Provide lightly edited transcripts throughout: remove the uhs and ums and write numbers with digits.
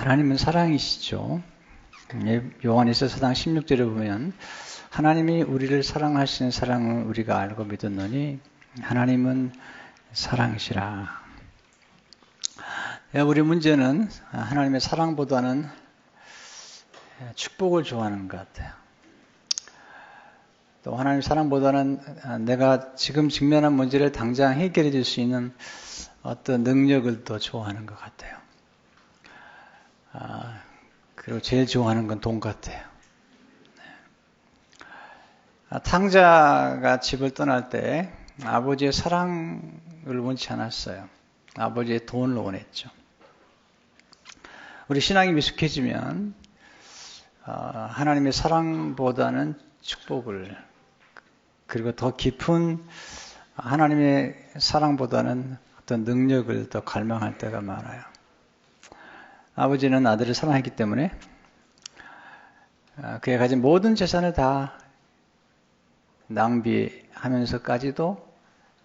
하나님은 사랑이시죠. 요한일서 4장 16절에 보면 하나님이 우리를 사랑하시는 사랑을 우리가 알고 믿었노니 하나님은 사랑이시라. 우리 문제는 하나님의 사랑보다는 축복을 좋아하는 것 같아요. 또 하나님의 사랑보다는 내가 지금 직면한 문제를 당장 해결해 줄 수 있는 어떤 능력을 더 좋아하는 것 같아요. 그리고 제일 좋아하는 건 돈 같아요. 탕자가 집을 떠날 때 아버지의 사랑을 원치 않았어요. 아버지의 돈을 원했죠. 우리 신앙이 미숙해지면 하나님의 사랑보다는 축복을, 그리고 더 깊은 하나님의 사랑보다는 어떤 능력을 더 갈망할 때가 많아요. 아버지는 아들을 사랑했기 때문에 그가 가진 모든 재산을 다 낭비하면서까지도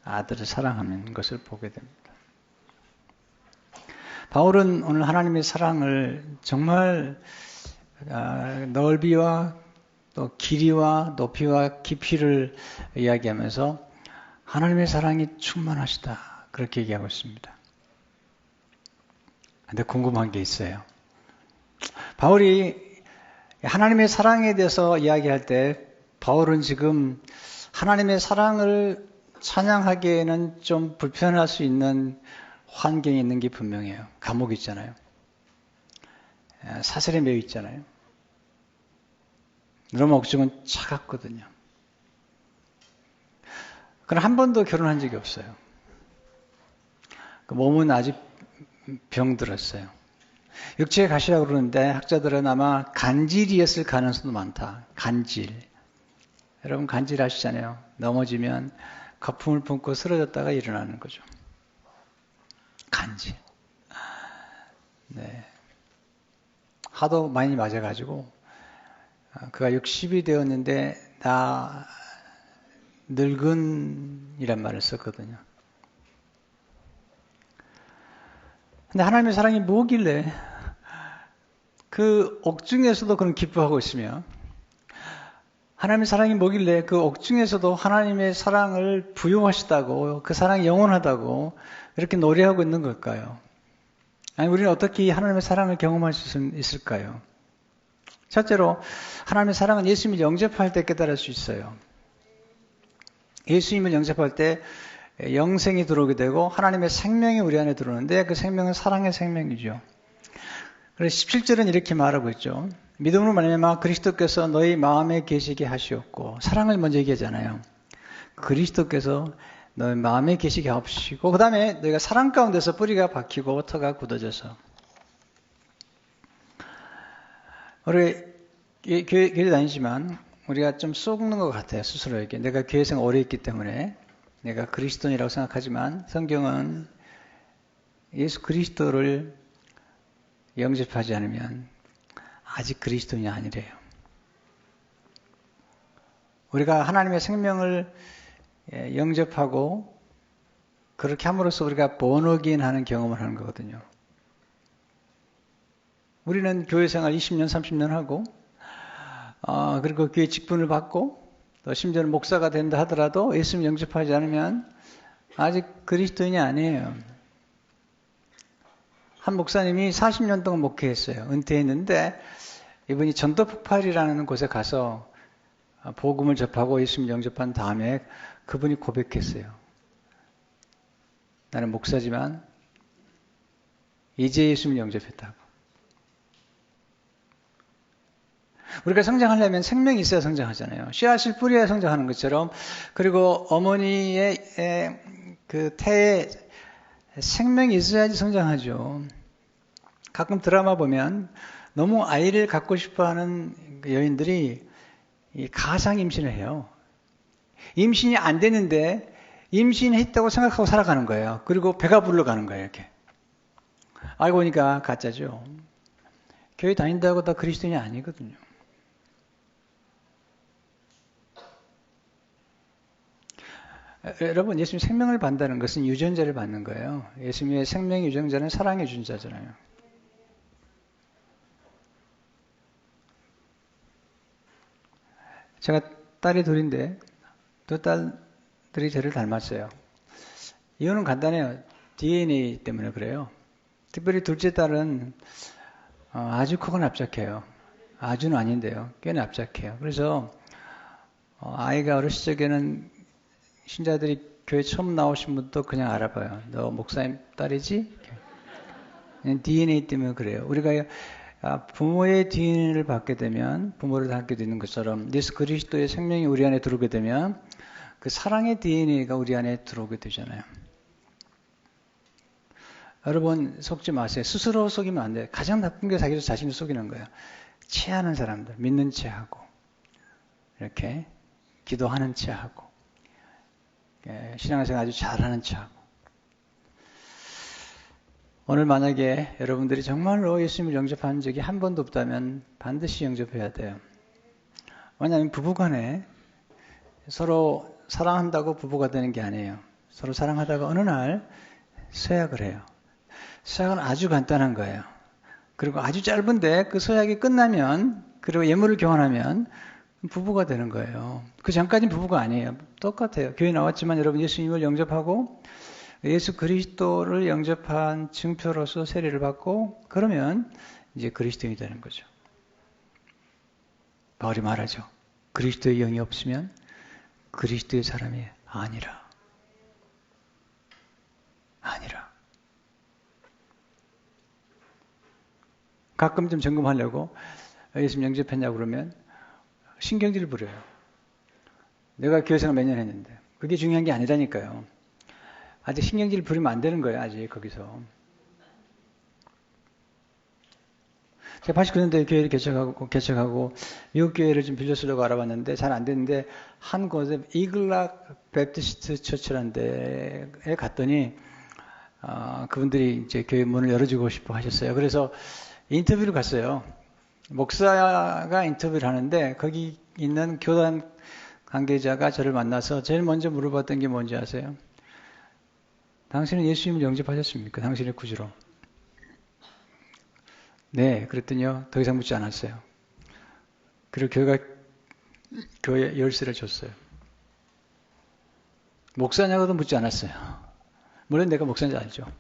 아들을 사랑하는 것을 보게 됩니다. 바울은 오늘 하나님의 사랑을 정말 넓이와 또 길이와 높이와 깊이를 이야기하면서 하나님의 사랑이 충만하시다, 그렇게 얘기하고 있습니다. 근데 궁금한 게 있어요. 바울이 하나님의 사랑에 대해서 이야기할 때 바울은 지금 하나님의 사랑을 찬양하기에는 좀 불편할 수 있는 환경에 있는 게 분명해요. 감옥이 있잖아요. 사슬에 매여 있잖아요. 로마 옥중은 차갑거든요. 그럼 한 번도 결혼한 적이 없어요. 그 몸은 아직 병들었어요. 육체의 가시라고 그러는데 학자들은 아마 간질이었을 가능성도 많다. 간질. 여러분 간질 아시잖아요. 넘어지면 거품을 뿜고 쓰러졌다가 일어나는 거죠. 간질. 네. 하도 많이 맞아가지고 그가 60이 되었는데 나 늙은이란 말을 썼거든요. 근데 하나님의 사랑이 뭐길래 그 옥중에서도 그런 기뻐하고 있으며, 하나님의 사랑이 뭐길래 그 옥중에서도 하나님의 사랑을 부여하시다고, 그 사랑이 영원하다고 이렇게 노래하고 있는 걸까요? 아니, 우리는 어떻게 하나님의 사랑을 경험할 수 있을까요? 첫째로 하나님의 사랑은 예수님을 영접할 때 깨달을 수 있어요. 예수님을 영접할 때 영생이 들어오게 되고 하나님의 생명이 우리 안에 들어오는데 그 생명은 사랑의 생명이죠. 그래서 17절은 이렇게 말하고 있죠. 믿음으로 말미암아 그리스도께서 너희 마음에 계시게 하시었고, 사랑을 먼저 얘기하잖아요. 그리스도께서 너희 마음에 계시게 하시고, 그 다음에 너희가 사랑 가운데서 뿌리가 박히고 터가 굳어져서. 우리 교회 다니지만 우리가 좀 속는 것 같아요. 스스로에게. 내가 교회 생활 오래 했기 때문에 내가 그리스도인이라고 생각하지만 성경은 예수 그리스도를 영접하지 않으면 아직 그리스도인이 아니래요. 우리가 하나님의 생명을 영접하고 그렇게 함으로써 우리가 본어게인 하는 경험을 하는 거거든요. 우리는 교회 생활 20년, 30년 하고 그리고 교회 직분을 받고 또 심지어는 목사가 된다 하더라도 예수님 영접하지 않으면 아직 그리스도인이 아니에요. 한 목사님이 40년 동안 목회했어요. 은퇴했는데 이분이 전도 폭발이라는 곳에 가서 복음을 접하고 예수님 영접한 다음에 그분이 고백했어요. 나는 목사지만 이제 예수님 영접했다고. 우리가 성장하려면 생명이 있어야 성장하잖아요. 씨앗을 뿌려야 성장하는 것처럼, 그리고 어머니의 그 태에 생명이 있어야지 성장하죠. 가끔 드라마 보면 너무 아이를 갖고 싶어하는 여인들이 가상 임신을 해요. 임신이 안 되는데 임신했다고 생각하고 살아가는 거예요. 그리고 배가 불러가는 거예요. 이렇게. 알고 보니까 가짜죠. 교회 다닌다고 다 그리스도인이 아니거든요. 여러분, 예수님 생명을 받는다는 것은 유전자를 받는 거예요. 예수님의 생명 유전자는 사랑의 유전자잖아요. 제가 딸이 둘인데 두 딸들이 저를 닮았어요. 이유는 간단해요. DNA 때문에 그래요. 특별히 둘째 딸은 아주 크고 납작해요. 아주는 아닌데요. 꽤 납작해요. 그래서 아이가 어렸을 적에는 신자들이 교회 처음 나오신 분도 그냥 알아봐요. 너 목사님 딸이지? DNA 때문에 그래요. 우리가 부모의 DNA를 받게 되면 부모를 닮게 되는 것처럼 예수 그리스도의 생명이 우리 안에 들어오게 되면 그 사랑의 DNA가 우리 안에 들어오게 되잖아요. 여러분 속지 마세요. 스스로 속이면 안 돼요. 가장 나쁜 게 자기 자신을 속이는 거예요. 체하는 사람들, 믿는 체하고 이렇게 기도하는 체하고 신앙생활 아주 잘하는 체하고 오늘 만약에 여러분들이 정말로 예수님을 영접한 적이 한 번도 없다면 반드시 영접해야 돼요. 왜냐하면 부부간에 서로 사랑한다고 부부가 되는 게 아니에요. 서로 사랑하다가 어느 날 서약을 해요. 서약은 아주 간단한 거예요. 그리고 아주 짧은데 그 서약이 끝나면 그리고 예물을 교환하면 부부가 되는 거예요. 그 전까지는 부부가 아니에요. 똑같아요. 교회 나왔지만 여러분 예수님을 영접하고 예수 그리스도를 영접한 증표로서 세례를 받고 그러면 이제 그리스도인이 되는 거죠. 바울이 말하죠. 그리스도의 영이 없으면 그리스도의 사람이 아니라. 가끔 좀 점검하려고 예수님 영접했냐고 그러면 신경질을 부려요. 내가 교회 생활 몇 년 했는데 그게 중요한 게 아니라니까요. 아직 신경질 부리면 안 되는 거예요. 아직 거기서. 제가 89년도에 교회를 개척하고 미국 교회를 좀 빌려 쓰려고 알아봤는데 잘 안 됐는데 한 곳에 이글락 베프티스트 처치라는 데에 갔더니 그분들이 이제 교회 문을 열어주고 싶어 하셨어요. 그래서 인터뷰를 갔어요. 목사가 인터뷰를 하는데 거기 있는 교단 관계자가 저를 만나서 제일 먼저 물어봤던 게 뭔지 아세요? 당신은 예수님을 영접하셨습니까? 당신의 구주로. 네, 그랬더니요. 더 이상 묻지 않았어요. 그리고 교회 열쇠를 줬어요. 목사냐고도 묻지 않았어요. 물론 내가 목사인지 알죠.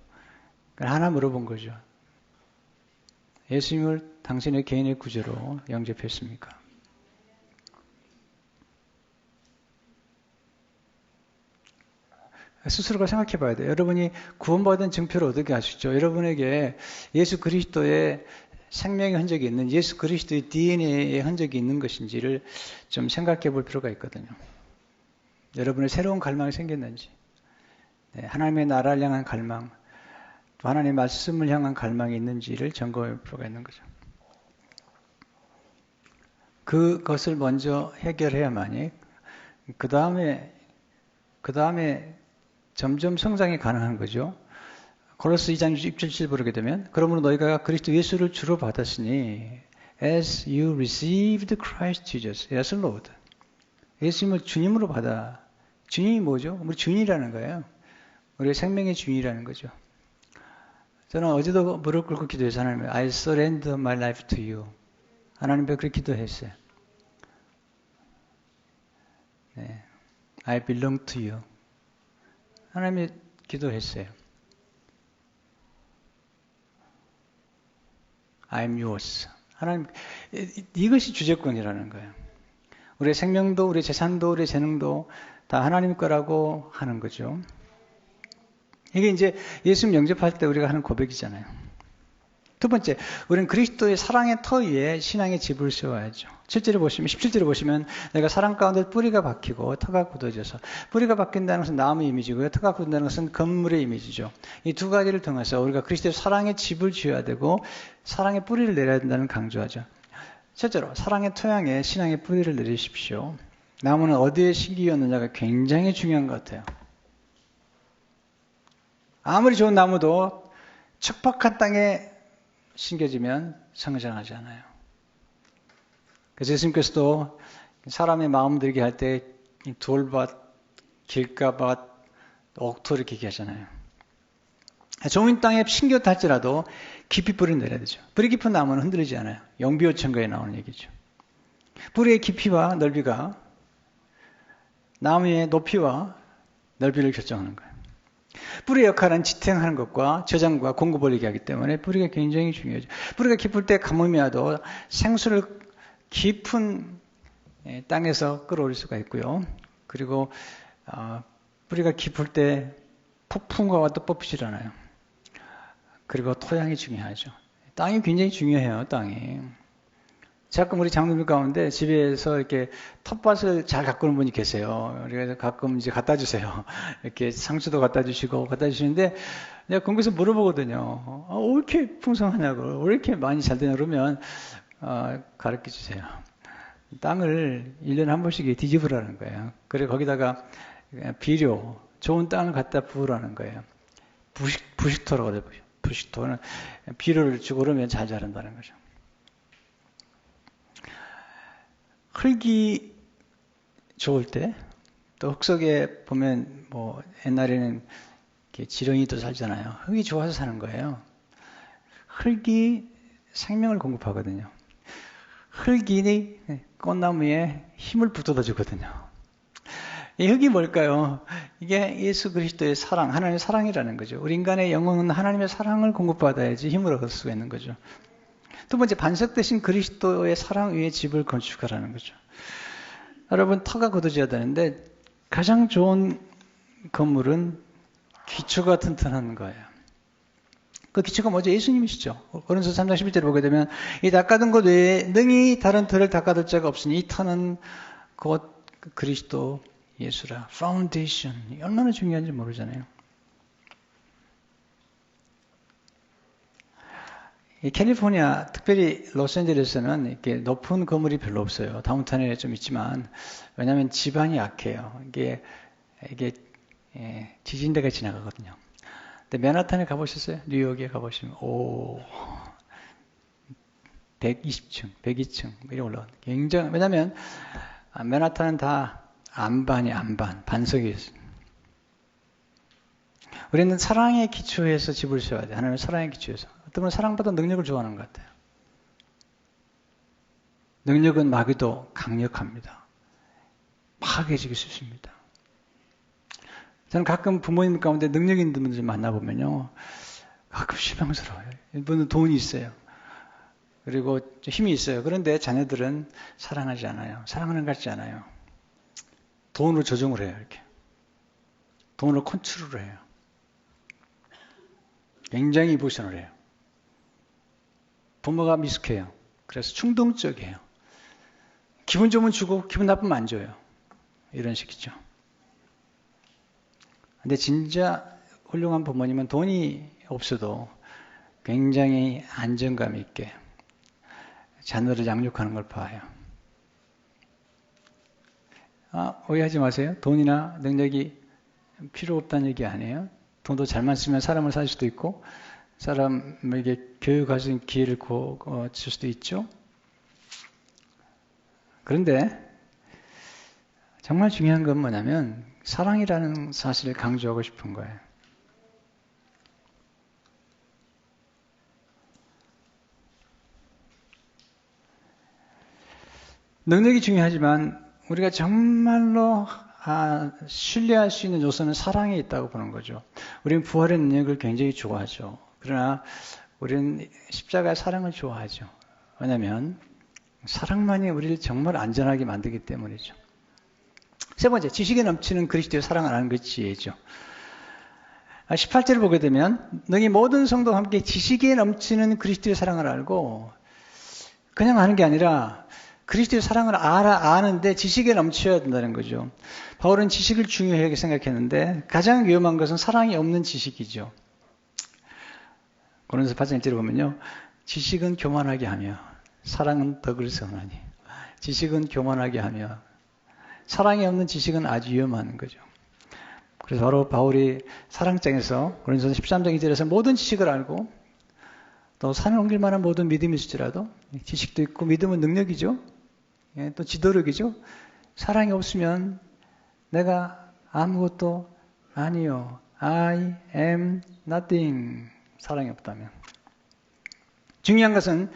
하나 물어본 거죠. 예수님을 당신의 개인의 구주로 영접했습니까? 스스로가 생각해 봐야 돼요. 여러분이 구원받은 증표를 어떻게 아시죠? 여러분에게 예수 그리스도의 생명의 흔적이 있는 예수 그리스도의 DNA의 흔적이 있는 것인지를 좀 생각해 볼 필요가 있거든요. 여러분의 새로운 갈망이 생겼는지, 하나님의 나라를 향한 갈망, 또 하나님의 말씀을 향한 갈망이 있는지를 점검해 볼 필요가 있는 거죠. 그것을 먼저 해결해야만이 그 다음에 점점 성장이 가능한 거죠. 고로스 2장 6절 보게 되면 그러므로 너희가 그리스도 예수를 주로 받았으니 as you received Christ Jesus as Lord 예수님을 주님으로 받아. 주님이 뭐죠? 우리 주인이라는 거예요. 우리의 생명의 주인이라는 거죠. 저는 어제도 무릎 꿇고 기도해서 하나님 I surrender my life to you 하나님 앞에 그렇게 기도했어요. 네. I belong to you 하나님이 기도했어요. I'm yours. 하나님, 이것이 주제권이라는 거예요. 우리의 생명도, 우리의 재산도, 우리의 재능도 다 하나님 거라고 하는 거죠. 이게 이제 예수님 영접할 때 우리가 하는 고백이잖아요. 두 번째, 우리는 그리스도의 사랑의 터 위에 신앙의 집을 세워야죠. 17절에 보시면 내가 사랑 가운데 뿌리가 박히고 터가 굳어져서 뿌리가 박힌다는 것은 나무의 이미지고요. 터가 굳는다는 것은 건물의 이미지죠. 이 두 가지를 통해서 우리가 그리스도의 사랑의 집을 지어야 되고 사랑의 뿌리를 내려야 된다는 강조하죠. 첫째로 사랑의 토양에 신앙의 뿌리를 내리십시오. 나무는 어디에 심기였느냐가 굉장히 중요한 것 같아요. 아무리 좋은 나무도 척박한 땅에 심겨지면 성장하지 않아요. 그래서 예수님께서도 사람의 마음 들게 할 때 돌밭, 길가밭, 옥토 이렇게 얘기하잖아요. 좋은 땅에 심겼다 할지라도 깊이 뿌리를 내려야 되죠. 뿌리 깊은 나무는 흔들리지 않아요. 영비어천가에 나오는 얘기죠. 뿌리의 깊이와 넓이가 나무의 높이와 넓이를 결정하는 거예요. 뿌리의 역할은 지탱하는 것과 저장과 공급을 얘기하기 때문에 뿌리가 굉장히 중요하죠. 뿌리가 깊을 때 가뭄이 와도 생수를 깊은 땅에서 끌어올릴 수가 있고요. 그리고 뿌리가 깊을 때 폭풍과 와도 뽑히질 않아요. 그리고 토양이 중요하죠. 땅이 굉장히 중요해요. 땅이. 가끔 우리 장로님 가운데 집에서 이렇게 텃밭을 잘 가꾸는 분이 계세요. 그래서 가끔 이제 갖다 주세요. 이렇게 상추도 갖다 주시고 갖다 주시는데 내가 궁금해서 물어보거든요. 왜 이렇게 풍성하냐고, 왜 이렇게 많이 잘 되냐 그러면 가르쳐 주세요. 땅을 1년에 한 번씩 뒤집으라는 거예요. 그리고 거기다가 비료, 좋은 땅을 갖다 부으라는 거예요. 부식토라고 그래요. 부식토는 비료를 주고 그러면 잘 자란다는 거죠. 흙이 좋을 때, 또 흙 속에 보면 뭐 옛날에는 지렁이도 살잖아요. 흙이 좋아서 사는 거예요. 흙이 생명을 공급하거든요. 흙이 꽃나무에 힘을 북돋아 주거든요. 이 흙이 뭘까요? 이게 예수 그리스도의 사랑, 하나님의 사랑이라는 거죠. 우리 인간의 영혼은 하나님의 사랑을 공급받아야지 힘을 얻을 수가 있는 거죠. 두 번째, 반석 대신 그리스도의 사랑 위에 집을 건축하라는 거죠. 여러분, 터가 굳어져야 되는데 가장 좋은 건물은 기초가 튼튼한 거예요. 그 기초가 뭐죠? 예수님이시죠. 고린도서 3장 11절을 보게 되면 이 닦아둔 것 외에 능히 다른 터를 닦아둘 자가 없으니 이 터는 곧 그리스도 예수라. 파운데이션. 얼마나 중요한지 모르잖아요. 이 캘리포니아, 특별히 로스앤젤레스는 이렇게 높은 건물이 별로 없어요. 다운타운에 좀 있지만, 왜냐하면 지반이 약해요. 이게 지진대가 지나가거든요. 근데 맨하탄에 가보셨어요? 뉴욕에 가보시면, 120층, 102층, 이렇게 올라가요. 굉장히, 왜냐하면, 맨하탄은 다 안반, 반석이 있어요. 우리는 사랑의 기초에서 집을 세워야 돼요. 하나님의 사랑의 기초에서. 어떤 분은 사랑보다 능력을 좋아하는 것 같아요. 능력은 마귀도 강력합니다. 파괴해지기 쉽습니다. 저는 가끔 부모님 가운데 능력 있는 분들 만나보면요. 가끔 실망스러워요. 이분은 돈이 있어요. 그리고 힘이 있어요. 그런데 자녀들은 사랑하지 않아요. 사랑하는 것 같지 않아요. 돈으로 조종을 해요. 이렇게. 돈으로 컨트롤을 해요. 굉장히 이보션을 해요. 부모가 미숙해요. 그래서 충동적이에요. 기분 좋으면 주고 기분 나쁘면 안 줘요. 이런 식이죠. 근데 진짜 훌륭한 부모님은 돈이 없어도 굉장히 안정감 있게 자녀를 양육하는 걸 봐요. 오해하지 마세요. 돈이나 능력이 필요 없다는 얘기 아니에요. 돈도 잘만 쓰면 사람을 살 수도 있고 사람에게 교육할 수 있는 기회를 줄 수도 있죠. 그런데 정말 중요한 건 뭐냐면 사랑이라는 사실을 강조하고 싶은 거예요. 능력이 중요하지만 우리가 정말로 신뢰할 수 있는 요소는 사랑에 있다고 보는 거죠. 우리는 부활의 능력을 굉장히 좋아하죠. 그러나 우리는 십자가의 사랑을 좋아하죠. 왜냐하면 사랑만이 우리를 정말 안전하게 만들기 때문이죠. 세 번째, 지식에 넘치는 그리스도의 사랑을 아는 것이 지혜죠. 18절을 보게 되면 너희 모든 성도와 함께 지식에 넘치는 그리스도의 사랑을 알고 그냥 아는 게 아니라 그리스도의 사랑을 아는데 지식에 넘쳐야 된다는 거죠. 바울은 지식을 중요하게 생각했는데 가장 위험한 것은 사랑이 없는 지식이죠. 고린도서 8장 1절을 보면요. 지식은 교만하게 하며 사랑은 덕을 성하니. 지식은 교만하게 하며 사랑이 없는 지식은 아주 위험한 거죠. 그래서 바로 바울이 사랑장에서 고린도서 13장 2절에서 모든 지식을 알고 또 산을 옮길 만한 모든 믿음이 있을지라도 지식도 있고 믿음은 능력이죠. 또 지도력이죠. 사랑이 없으면 내가 아무것도 아니요. I am nothing. 사랑이 없다면. 중요한 것은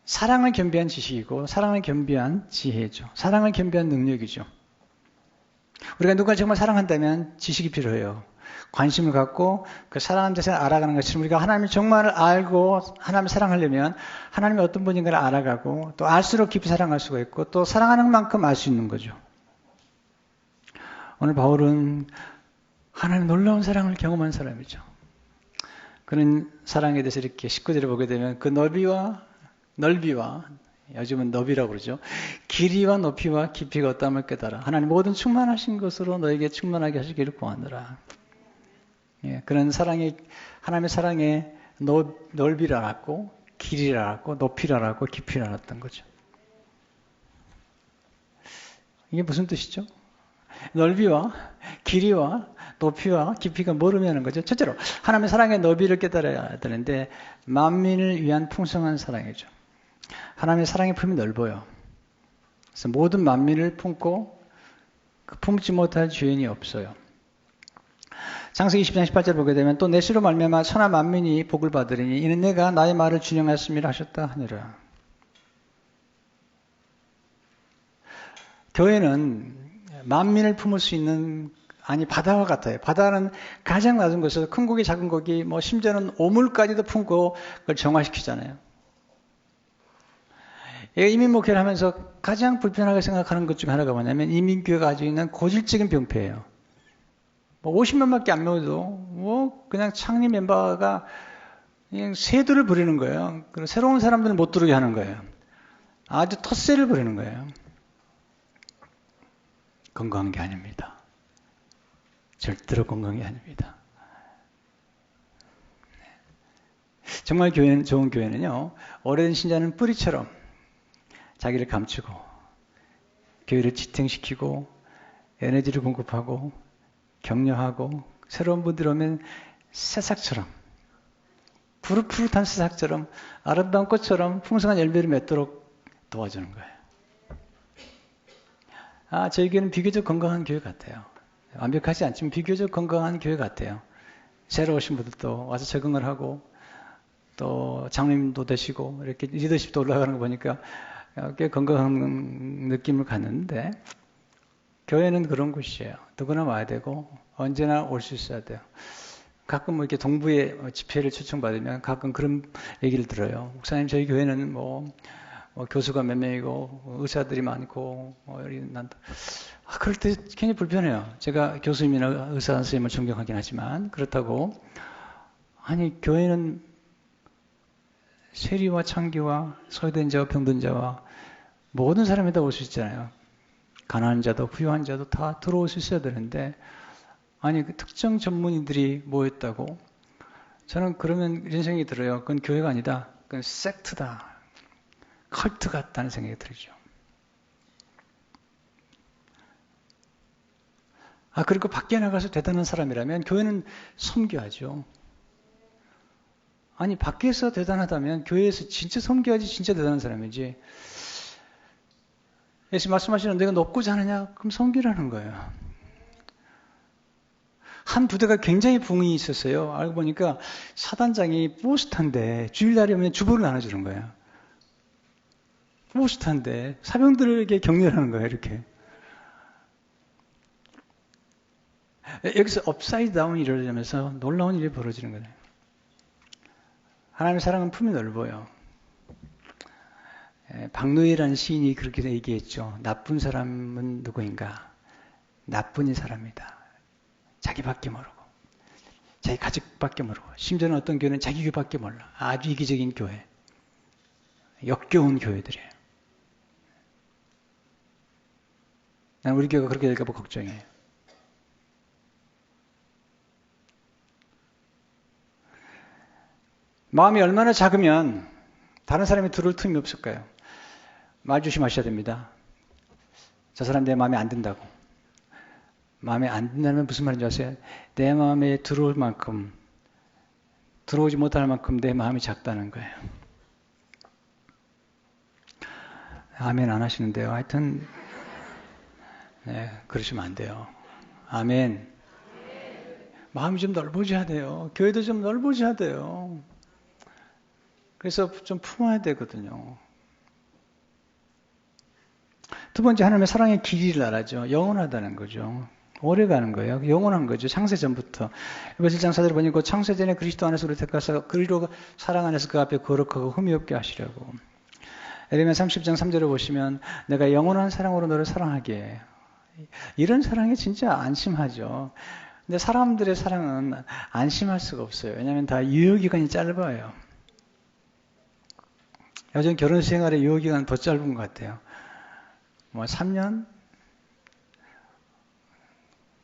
사랑을 겸비한 지식이고 사랑을 겸비한 지혜죠. 사랑을 겸비한 능력이죠. 우리가 누가 정말 사랑한다면 지식이 필요해요. 관심을 갖고 그 사랑하는 자세를 알아가는 것처럼 우리가 하나님을 정말 알고 하나님을 사랑하려면 하나님이 어떤 분인가를 알아가고 또 알수록 깊이 사랑할 수가 있고 또 사랑하는 만큼 알 수 있는 거죠. 오늘 바울은 하나님 놀라운 사랑을 경험한 사람이죠. 그런 사랑에 대해서 이렇게 19절에 보게 되면 그 넓이와 요즘은 너비라고 그러죠. 길이와 높이와 깊이가 어떠함을 깨달아. 하나님 모든 충만하신 것으로 너에게 충만하게 하시기를 구하노라. 예, 그런 사랑의 하나님의 사랑의 넓이를 알았고 길이를 알았고 높이를 알았고 깊이를 알았던 거죠. 이게 무슨 뜻이죠? 넓이와 길이와 높이와 깊이가 뭘 의미하는 거죠? 첫째로 하나님의 사랑의 너비를 깨달아야 되는데 만민을 위한 풍성한 사랑이죠. 하나님의 사랑의 품이 넓어요. 그래서 모든 만민을 품고 품지 못할 죄인이 없어요. 창세기 20장 18절 보게 되면 또 내시로 말미암아 천하 만민이 복을 받으리니 이는 내가 나의 말을 준행하였음이라 하셨다 하니라. 교회는 만민을 품을 수 있는 바다와 같아요. 바다는 가장 낮은 곳에서 큰 고기 작은 고기 심지어는 오물까지도 품고 그걸 정화시키잖아요. 이민목회를 하면서 가장 불편하게 생각하는 것 중 하나가 뭐냐면 이민교회가 가지고 있는 고질적인 병폐예요. 50명밖에 안 모여도 그냥 창립 멤버가 그냥 세두를 부리는 거예요. 그리고 새로운 사람들은 못 들어오게 하는 거예요. 아주 텃세를 부리는 거예요. 건강한 게 아닙니다. 절대로 건강한 게 아닙니다. 정말 좋은 교회는요. 오래된 신자는 뿌리처럼 자기를 감추고 교회를 지탱시키고 에너지를 공급하고 격려하고 새로운 분들 오면 새싹처럼 푸릇푸릇한 새싹처럼 아름다운 꽃처럼 풍성한 열매를 맺도록 도와주는 거예요. 저희 교회는 비교적 건강한 교회 같아요. 완벽하지 않지만 비교적 건강한 교회 같아요. 새로 오신 분들도 와서 적응을 하고 또 장로님도 되시고 이렇게 리더십도 올라가는 거 보니까 꽤 건강한 느낌을 갖는데 교회는 그런 곳이에요. 누구나 와야 되고 언제나 올 수 있어야 돼요. 가끔 이렇게 동부에 집회를 초청받으면 가끔 그런 얘기를 들어요. 목사님 저희 교회는 교수가 몇 명이고 의사들이 많고 그럴 때 굉장히 불편해요. 제가 교수님이나 의사 선생님을 존경하긴 하지만 그렇다고 교회는 세리와 창기와 소외된 자와 병든 자와 모든 사람이 다 올 수 있잖아요. 가난한 자도 부유한 자도 다 들어올 수 있어야 되는데 그 특정 전문의들이 모였다고 저는 그러면 이런 생각이 들어요. 그건 교회가 아니다. 그건 섹트다. 컬트 같다는 생각이 들죠. 그리고 밖에 나가서 대단한 사람이라면 교회는 섬겨야죠. 밖에서 대단하다면 교회에서 진짜 섬겨야지 진짜 대단한 사람이지. 예수님 말씀하시는 내가 높고자 하느냐? 그럼 섬기라는 거예요. 한 부대가 굉장히 붕이 있었어요. 알고 보니까 사단장이 포스터인데 주일날이 오면 주보를 나눠주는 거예요. 포스터인데 사병들에게 격려를 하는 거예요. 이렇게. 여기서 업사이드 다운이 이루어지면서 놀라운 일이 벌어지는 거예요. 하나님의 사랑은 품이 넓어요. 박노해라는 시인이 그렇게 얘기했죠. 나쁜 사람은 누구인가? 나쁜 사람이다. 자기밖에 모르고 자기 가족밖에 모르고 심지어는 어떤 교회는 자기 교회밖에 몰라. 아주 이기적인 교회. 역겨운 교회들이에요. 난 우리 교회가 그렇게 될까 봐 걱정해요. 마음이 얼마나 작으면 다른 사람이 들어올 틈이 없을까요? 말 조심하셔야 됩니다. 저 사람 내 마음에 안 든다고. 마음에 안 든다는 무슨 말인지 아세요? 내 마음에 들어올 만큼, 들어오지 못할 만큼 내 마음이 작다는 거예요. 아멘 안 하시는데요. 하여튼 그러시면 안 돼요. 아멘. 마음이 좀 넓어져야 돼요. 교회도 좀 넓어져야 돼요. 그래서 좀 품어야 되거든요. 두 번째, 하나님의 사랑의 길이를 알아죠. 영원하다는 거죠. 오래 가는 거예요. 영원한 거죠. 창세 전부터. 에베소 1장 4절에 보니까 창세 전에 그리스도 안에서 우리 택하사 그리로 사랑 안에서 그 앞에 거룩하고 흠이 없게 하시려고. 에레미야 30장 3절에 보시면 내가 영원한 사랑으로 너를 사랑하게 해. 이런 사랑이 진짜 안심하죠. 근데 사람들의 사랑은 안심할 수가 없어요. 왜냐하면 다 유효기간이 짧아요. 요즘 결혼 생활의 유효기간은 더 짧은 것 같아요. 뭐 3년?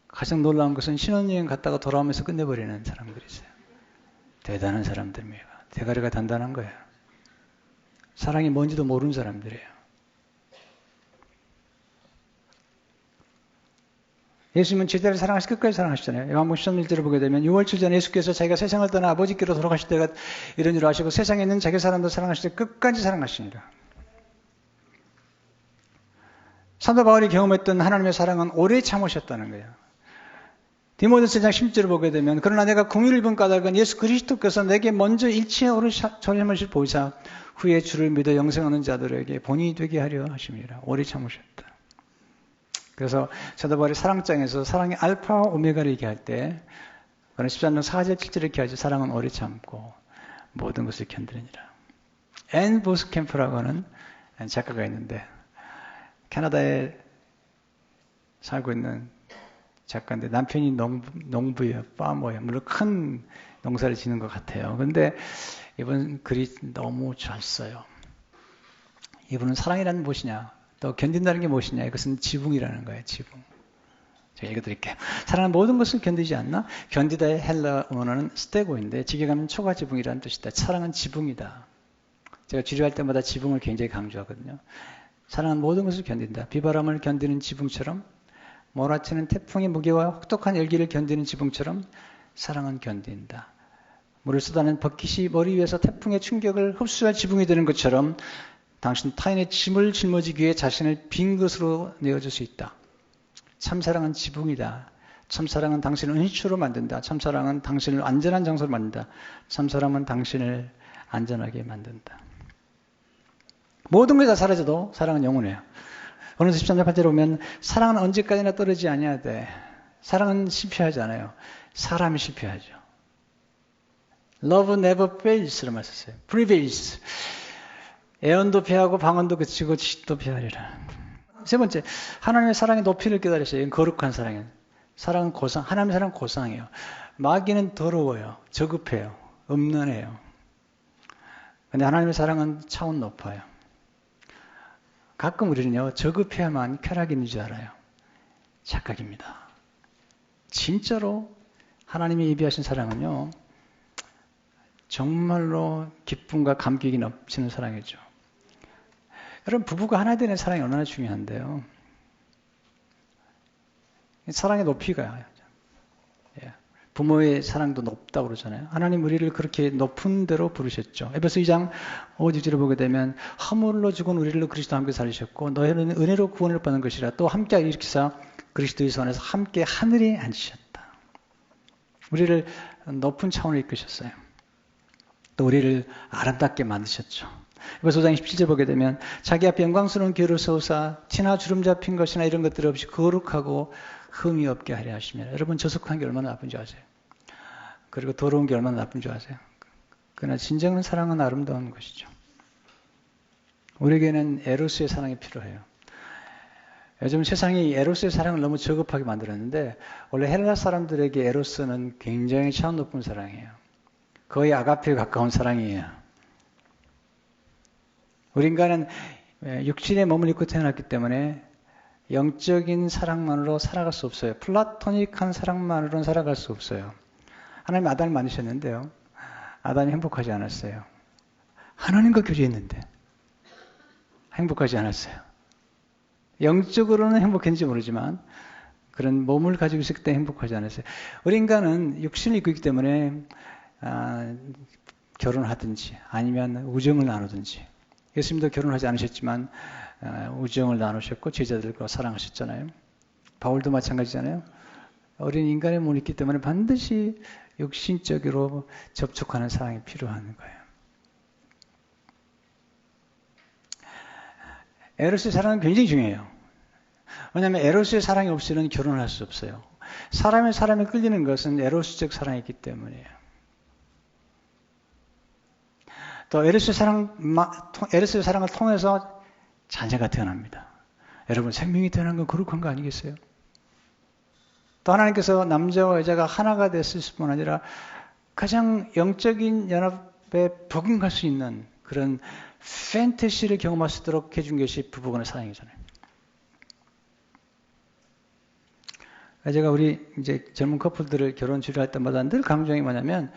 가장 놀라운 것은 신혼여행 갔다가 돌아오면서 끝내버리는 사람들이 있어요. 대단한 사람들입니다. 대가리가 단단한 거예요. 사랑이 뭔지도 모르는 사람들이에요. 예수님은 제자를 사랑하시 끝까지 사랑하시잖아요. 요한복음 13절을 보게 되면 6월 7전 예수께서 자기가 세상을 떠나 아버지께로 돌아가실 때가 이런 줄 아시고 세상에 있는 자기 사람도 사랑하실 때 끝까지 사랑하십니다. 사도 바울이 경험했던 하나님의 사랑은 오래 참으셨다는 거예요. 디모데서 1장 10절을 보게 되면 그러나 내가 공의를 입은 까닭은 예수 그리스도께서 내게 먼저 일체에 오른 전념하실 보이사 후에 주를 믿어 영생하는 자들에게 본이 되게 하려 하십니다. 오래 참으셨다. 그래서 사도 바울이 사랑장에서 사랑의 알파와 오메가를 얘기할 때 그런 13장 4절 7절 이렇게 하죠. 사랑은 오래 참고 모든 것을 견디느니라. 앤 보스캠프라고 하는 작가가 있는데 캐나다에 살고 있는 작가인데 남편이 농부예요. 파머예요. 물론 큰 농사를 지는 것 같아요. 그런데 이분 글이 너무 잘 써요. 이분은 사랑이라는 무엇이냐? 또 견딘다는 게 무엇이냐? 이것은 지붕이라는 거예요. 지붕. 제가 읽어드릴게요. 사랑은 모든 것을 견디지 않나? 견디다의 헬라 원어는 스테고인데 지게가면 초가 지붕이라는 뜻이다. 사랑은 지붕이다. 제가 주류할 때마다 지붕을 굉장히 강조하거든요. 사랑은 모든 것을 견딘다. 비바람을 견디는 지붕처럼 몰아치는 태풍의 무게와 혹독한 열기를 견디는 지붕처럼 사랑은 견딘다. 물을 쏟아낸 버킷이 머리 위에서 태풍의 충격을 흡수할 지붕이 되는 것처럼 당신 타인의 짐을 짊어지기 위해 자신을 빈 것으로 내어줄 수 있다. 참사랑은 지붕이다. 참사랑은 당신을 은시초로 만든다. 참사랑은 당신을 안전한 장소로 만든다. 참사랑은 당신을 안전하게 만든다. 모든 것이 다 사라져도 사랑은 영원해요. 오늘 13절 8절에 보면 사랑은 언제까지나 떨어지지 아니하되 사랑은 실패하지 않아요. 사람이 실패하죠. Love never fails라고 말했어요. prevails. 애언도 패하고 방언도 그치고 지식도 패하리라. 세 번째, 하나님의 사랑의 높이를 깨달으셔요. 거룩한 사랑이에요. 사랑은 고상, 하나님의 사랑은 고상해요. 마귀는 더러워요. 저급해요. 음란해요. 근데 하나님의 사랑은 차원 높아요. 가끔 우리는요, 저급해야만 쾌락이 있는 줄 알아요. 착각입니다. 진짜로 하나님이 예비하신 사랑은요, 정말로 기쁨과 감격이 넘치는 사랑이죠. 여러분, 부부가 하나 되는 사랑이 얼마나 중요한데요. 사랑의 높이가, 부모의 사랑도 높다고 그러잖아요. 하나님 우리를 그렇게 높은 대로 부르셨죠. 에베소 2장 5절을 보게 되면 허물로 죽은 우리를 그리스도와 함께 살리셨고 너희는 은혜로 구원을 받는 것이라 또 함께 일으키사 그리스도의 손에서 함께 하늘에 앉으셨다. 우리를 높은 차원으로 이끄셨어요. 또 우리를 아름답게 만드셨죠. 에베소 5장 17절 보게 되면 자기 앞에 영광스러운 교를 세우사 티나 주름 잡힌 것이나 이런 것들 없이 거룩하고 흠이 없게 하려 하시면 여러분 저속한 게 얼마나 나쁜지 아세요? 그리고 더러운 게 얼마나 나쁜지 아세요? 그러나 진정한 사랑은 아름다운 것이죠. 우리에게는 에로스의 사랑이 필요해요. 요즘 세상이 에로스의 사랑을 너무 저급하게 만들었는데 원래 헬라 사람들에게 에로스는 굉장히 차원 높은 사랑이에요. 거의 아가페에 가까운 사랑이에요. 우리 인간은 육신에 몸을 입고 태어났기 때문에 영적인 사랑만으로 살아갈 수 없어요. 플라토닉한 사랑만으로는 살아갈 수 없어요. 하나님 아담을 만드셨는데요. 아담이 행복하지 않았어요. 하나님과 교제했는데 행복하지 않았어요. 영적으로는 행복했는지 모르지만 그런 몸을 가지고 있을 때 행복하지 않았어요. 우리 인간은 육신을 입고 있기 때문에 결혼하든지 아니면 우정을 나누든지 예수님도 결혼하지 않으셨지만 우정을 나누셨고 제자들과 사랑하셨잖아요. 바울도 마찬가지잖아요. 어린 인간의 몸이 있기 때문에 반드시 육신적으로 접촉하는 사랑이 필요한 거예요. 에로스의 사랑은 굉장히 중요해요. 왜냐하면 에로스의 사랑이 없이는 결혼을 할 수 없어요. 사람이 사람에 끌리는 것은 에로스적 사랑이기 때문이에요. 또 에로스의 사랑을 통해서 자녀가 태어납니다. 여러분, 생명이 태어난 건 거룩한 거 아니겠어요? 또 하나님께서 남자와 여자가 하나가 됐을 뿐 아니라 가장 영적인 연합에 버금갈 수 있는 그런 판타지를 경험할 수 있도록 해준 것이 부부간의 사랑이잖아요. 제가 우리 이제 젊은 커플들을 결혼 주례할 때마다 늘 강조이 뭐냐면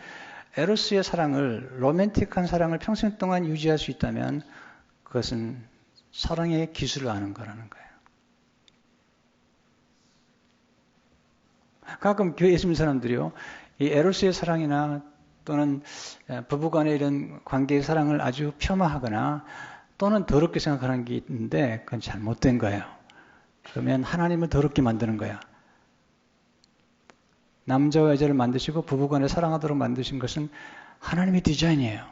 에로스의 사랑을, 로맨틱한 사랑을 평생 동안 유지할 수 있다면 그것은 사랑의 기술을 아는 거라는 거예요. 가끔 교회에 있는 사람들이요, 이 에로스의 사랑이나 또는 부부간의 이런 관계의 사랑을 아주 폄하하거나 또는 더럽게 생각하는 게 있는데 그건 잘못된 거예요. 그러면 하나님을 더럽게 만드는 거야. 남자와 여자를 만드시고 부부간에 사랑하도록 만드신 것은 하나님의 디자인이에요.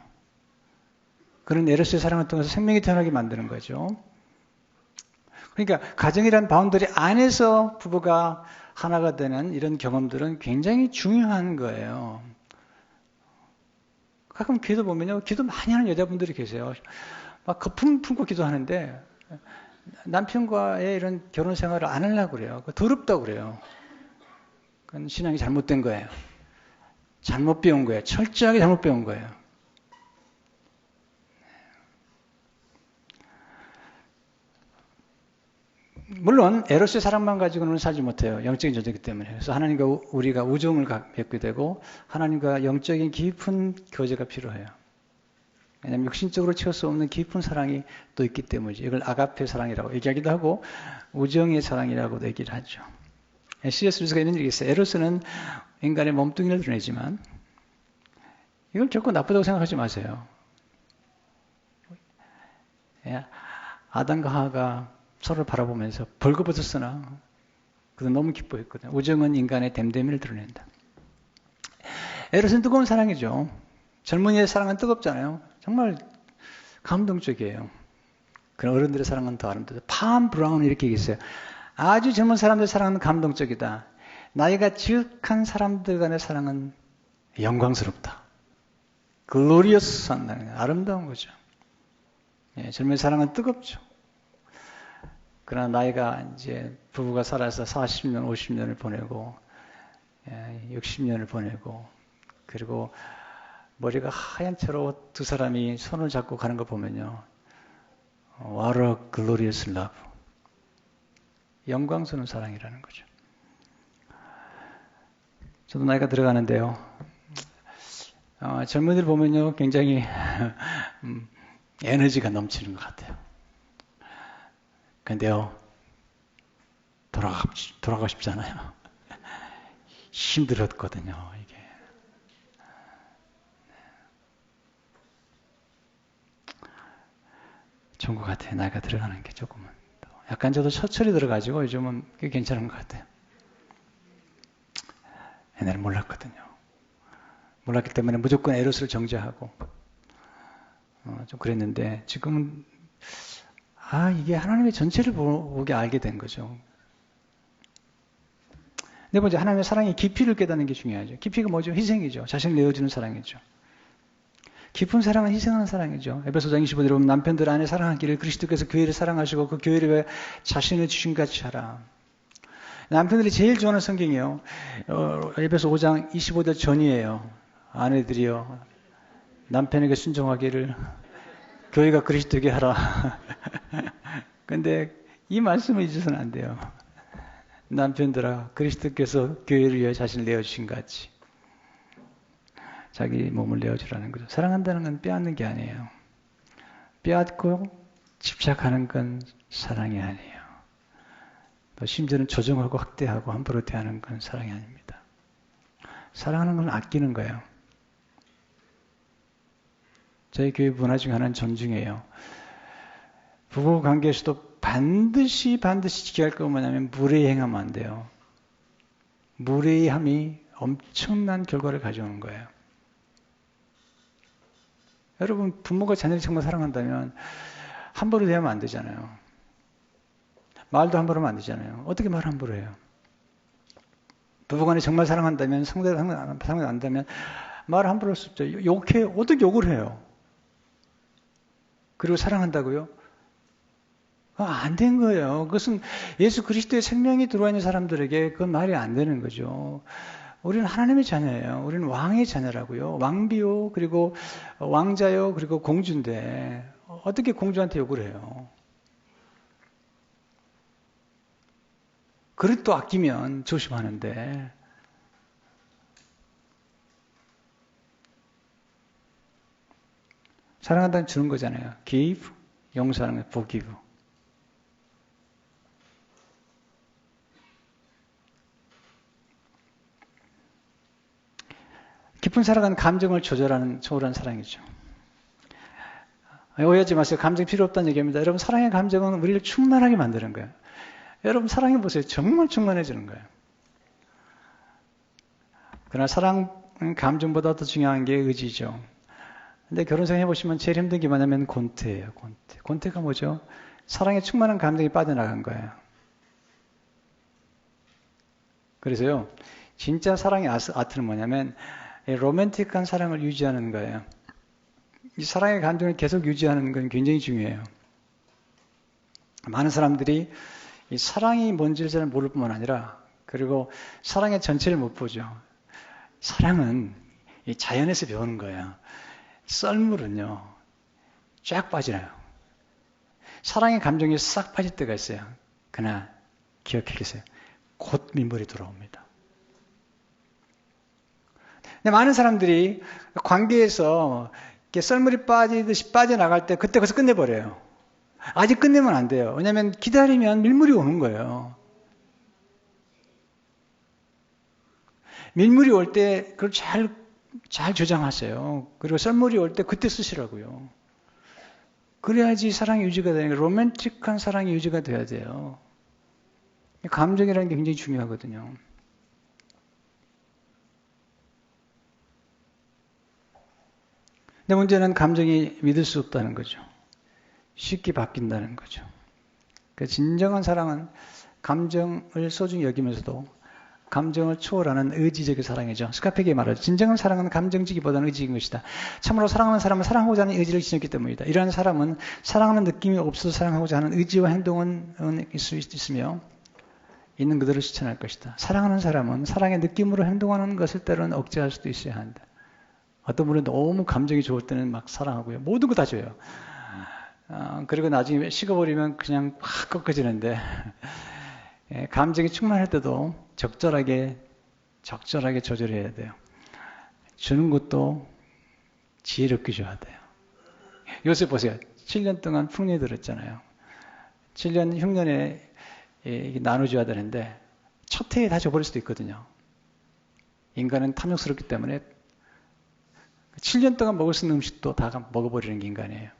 그런 에로스의 사랑을 통해서 생명이 태어나게 만드는 거죠. 그러니까 가정이란 바운더리 안에서 부부가 하나가 되는 이런 경험들은 굉장히 중요한 거예요. 가끔 기도 보면요, 기도 많이 하는 여자분들이 계세요. 막 거품 품고 기도하는데 남편과의 이런 결혼 생활을 안 하려고 그래요. 더럽다고 그래요. 그건 신앙이 잘못된 거예요. 잘못 배운 거예요. 철저하게 잘못 배운 거예요. 물론 에로스의 사랑만 가지고는 살지 못해요. 영적인 존재이기 때문에. 그래서 하나님과 우리가 우정을 맺게 되고 하나님과 영적인 깊은 교제가 필요해요. 왜냐하면 육신적으로 채울 수 없는 깊은 사랑이 또 있기 때문이죠. 이걸 아가페 사랑이라고 얘기하기도 하고 우정의 사랑이라고도 얘기를 하죠. C.S. 루이스가 이런 얘기 있어요. 에로스는 인간의 몸뚱이를 드러내지만 이걸 결코 나쁘다고 생각하지 마세요. 아담과 하와가 서로를 바라보면서 벌거벗었으나 그도 너무 기뻐했거든요. 우정은 인간의 됨됨이를 드러낸다. 에로스는 뜨거운 사랑이죠. 젊은이의 사랑은 뜨겁잖아요. 정말 감동적이에요. 그런 어른들의 사랑은 더 아름답다. 팜 브라운 이렇게 얘기했어요. 아주 젊은 사람들의 사랑은 감동적이다. 나이가 지극한 사람들 간의 사랑은 영광스럽다. 글로리어스한 아름다운 거죠. 젊은 사랑은 뜨겁죠. 그러나 나이가 이제 부부가 살아서 40년, 50년을 보내고 60년을 보내고 그리고 머리가 하얀 채로 두 사람이 손을 잡고 가는 거 보면요. What a glorious love. 영광스러운 사랑이라는 거죠. 저도 나이가 들어가는데요. 젊은이들 보면요. 굉장히 에너지가 넘치는 것 같아요. 근데요. 돌아가고 싶잖아요. 힘들었거든요. 이게. 좋은 것 같아요. 나이가 들어가는 게 조금은. 약간 저도 처철이 들어가지고 요즘은 꽤 괜찮은 것 같아요. 옛날에 몰랐거든요. 몰랐기 때문에 무조건 에로스를 정죄하고 좀 그랬는데 지금은 이게 하나님의 전체를 보게 알게 된 거죠. 근데 먼저 하나님의 사랑의 깊이를 깨닫는 게 중요하죠. 깊이가 뭐죠? 희생이죠. 자신을 내어주는 사랑이죠. 깊은 사랑은 희생하는 사랑이죠. 에베소장 25절에 보면 남편들 안에 사랑하기를 그리스도께서 교회를 사랑하시고 그 교회를 위해 자신을 주신 같이 하라. 남편들이 제일 좋아하는 성경이에요. 에베소 5장 25절 전이에요. 아내들이요. 남편에게 순종하기를 교회가 그리스도에게 하라. 근데 이 말씀을 잊어서는 안 돼요. 남편들아 그리스도께서 교회를 위해 자신을 내어주신 같이 자기 몸을 내어주라는 거죠. 사랑한다는 건 빼앗는 게 아니에요. 빼앗고 집착하는 건 사랑이 아니에요. 또 심지어는 조종하고 학대하고 함부로 대하는 건 사랑이 아닙니다. 사랑하는 건 아끼는 거예요. 저희 교회 문화 중 하나는 존중이에요. 부부 관계에서도 반드시 지켜야 할 거 뭐냐면 무례행하면 안 돼요. 무례함이 엄청난 결과를 가져오는 거예요. 여러분 부모가 자녀를 정말 사랑한다면 함부로 대하면 안 되잖아요. 말도 함부로 하면 안 되잖아요. 어떻게 말 함부로 해요? 부부간에 정말 사랑한다면, 상대가 사랑한다면 말 함부로 할 수 없죠. 어떻게 욕을 해요? 그리고 사랑한다고요? 안 된 거예요. 그것은 예수 그리스도의 생명이 들어와 있는 사람들에게 그건 말이 안 되는 거죠. 우리는 하나님의 자녀예요. 우리는 왕의 자녀라고요. 왕비요, 그리고 왕자요, 그리고 공주인데 어떻게 공주한테 욕을 해요? 그릇도 아끼면 조심하는데 사랑한다는 주는 거잖아요. give, 용서하는 거예요. forgive. 깊은 사랑은 감정을 초월한 사랑이죠. 오해하지 마세요. 감정 필요 없다는 얘기입니다. 여러분, 사랑의 감정은 우리를 충만하게 만드는 거예요. 여러분, 사랑해 보세요. 정말 충만해지는 거예요. 그러나 사랑은 감정보다 더 중요한 게 의지죠. 근데 결혼생활 해보시면 제일 힘든 게 뭐냐면 권태예요. 권태. 권태가 뭐죠? 사랑에 충만한 감정이 빠져나간 거예요. 그래서요, 진짜 사랑의 아트는 뭐냐면 로맨틱한 사랑을 유지하는 거예요. 이 사랑의 감정을 계속 유지하는 건 굉장히 중요해요. 많은 사람들이 이 사랑이 뭔지를 잘 모를 뿐만 아니라 그리고 사랑의 전체를 못 보죠. 사랑은 이 자연에서 배우는 거예요. 썰물은요, 쫙 빠지나요. 사랑의 감정이 싹 빠질 때가 있어요. 그러나 기억해 계세요. 곧 민물이 돌아옵니다. 근데 많은 사람들이 관계에서 이렇게 썰물이 빠지듯이 빠져나갈 때 그때 거기서 끝내버려요. 아직 끝내면 안 돼요. 왜냐하면 기다리면 밀물이 오는 거예요. 밀물이 올 때 그걸 잘 저장하세요. 그리고 썰물이 올 때 그때 쓰시라고요. 그래야지 사랑이 유지가 되는 거예요. 로맨틱한 사랑이 유지가 돼야 돼요. 감정이라는 게 굉장히 중요하거든요. 근데 문제는 감정이 믿을 수 없다는 거죠. 쉽게 바뀐다는 거죠. 그러니까 진정한 사랑은 감정을 소중히 여기면서도 감정을 초월하는 의지적인 사랑이죠. 스카페기에 말하죠. 진정한 사랑은 감정지기보다는 의지인 것이다. 참으로 사랑하는 사람은 사랑하고자 하는 의지를 지녔기 때문이다. 이러한 사람은 사랑하는 느낌이 없어서 사랑하고자 하는 의지와 행동은 있을 수 있으며 있는 그대로 실천할 것이다. 사랑하는 사람은 사랑의 느낌으로 행동하는 것을 때로는 억제할 수도 있어야 한다. 어떤 분은 너무 감정이 좋을 때는 막 사랑하고요. 모든 거 다 줘요. 그리고 나중에 식어버리면 그냥 확 꺾어지는데 감정이 충만할 때도 적절하게 조절해야 돼요. 주는 것도 지혜롭게 줘야 돼요. 요새 보세요. 7년 동안 풍년이 들었잖아요. 7년 흉년에 나눠줘야 되는데 첫 해에 다 줘버릴 수도 있거든요. 인간은 탐욕스럽기 때문에 7년 동안 먹을 수 있는 음식도 다 먹어버리는 게 인간이에요.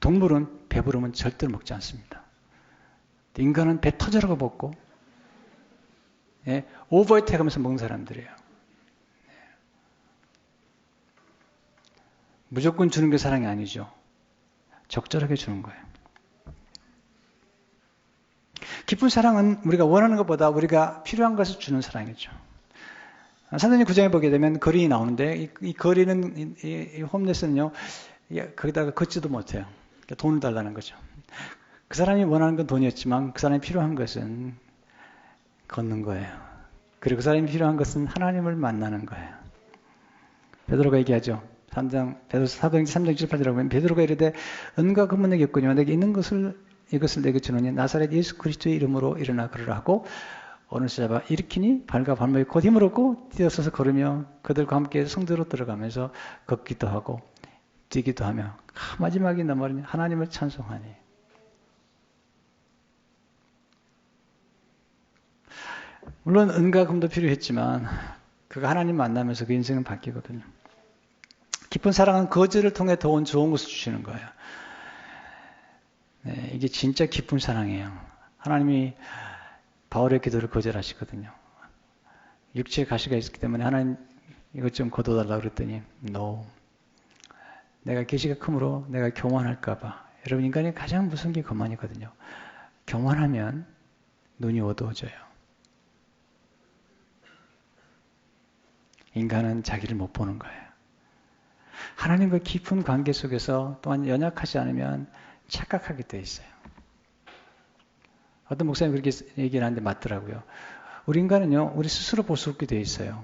동물은 배부르면 절대로 먹지 않습니다. 인간은 배 터져라고 먹고 오버이트 해가면서 먹는 사람들이에요. 무조건 주는 게 사랑이 아니죠. 적절하게 주는 거예요. 깊은 사랑은 우리가 원하는 것보다 우리가 필요한 것을 주는 사랑이죠. 사도행전 9장에 보게 되면 거린이 나오는데 이 거리는 이 홈레스는요 거기다가 걷지도 못해요. 그러니까 돈을 달라는 거죠. 그 사람이 원하는 건 돈이었지만 그 사람이 필요한 것은 걷는 거예요. 그리고 그 사람이 필요한 것은 하나님을 만나는 거예요. 베드로가 얘기하죠. 사도행전 3장 7, 8절에 보면 베드로가 이르되 은과 금은 겪거니와 내게 있는 것을 이것을 내게 주노니 나사렛 예수 그리스도의 이름으로 일어나 걸으라 하고 오늘 잡아 일으키니 발과 발목에 곧 힘을 얻고 뛰어서서 걸으며 그들과 함께 성도로 들어가면서 걷기도 하고 뛰기도 하며 마지막에 나머지 하나님을 찬송하니. 물론 은과 금도 필요했지만 그가 하나님 만나면서 그 인생은 바뀌거든요. 깊은 사랑은 거절을 통해 더 좋은 것을 주시는 거예요. 네, 이게 진짜 깊은 사랑이에요. 하나님이 바울의 기도를 거절하시거든요. 육체에 가시가 있기 때문에 하나님 이것 좀 거둬달라고 그랬더니 No. 내가 계시가 크므로 내가 교만할까 봐 여러분, 인간이 가장 무서운 게 교만이거든요. 교만하면 눈이 어두워져요. 인간은 자기를 못 보는 거예요. 하나님과 깊은 관계 속에서 또한 연약하지 않으면 착각하게 돼 있어요. 어떤 목사님 그렇게 얘기를 하는데 맞더라고요. 우리 인간은요, 우리 스스로 볼 수 없게 돼 있어요.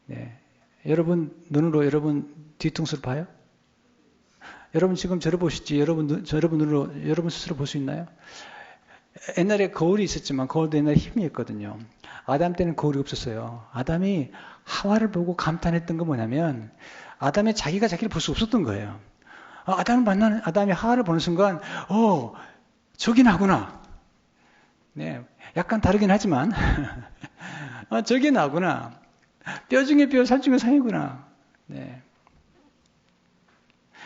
네. 여러분 눈으로 여러분 뒤통수를 봐요? 여러분 지금 저를 보시지, 여러분 눈으로 여러분 스스로 볼 수 있나요? 옛날에 거울이 있었지만 거울도 옛날에 힘이 있거든요. 아담 때는 거울이 없었어요. 아담이 하와를 보고 감탄했던 건 뭐냐면 아담이 자기가 자기를 볼 수 없었던 거예요. 아담이 하와를 보는 순간 저기 나구나. 네, 약간 다르긴 하지만 저기 나구나. 뼈 중에 뼈, 살 중에 살이구나. 네.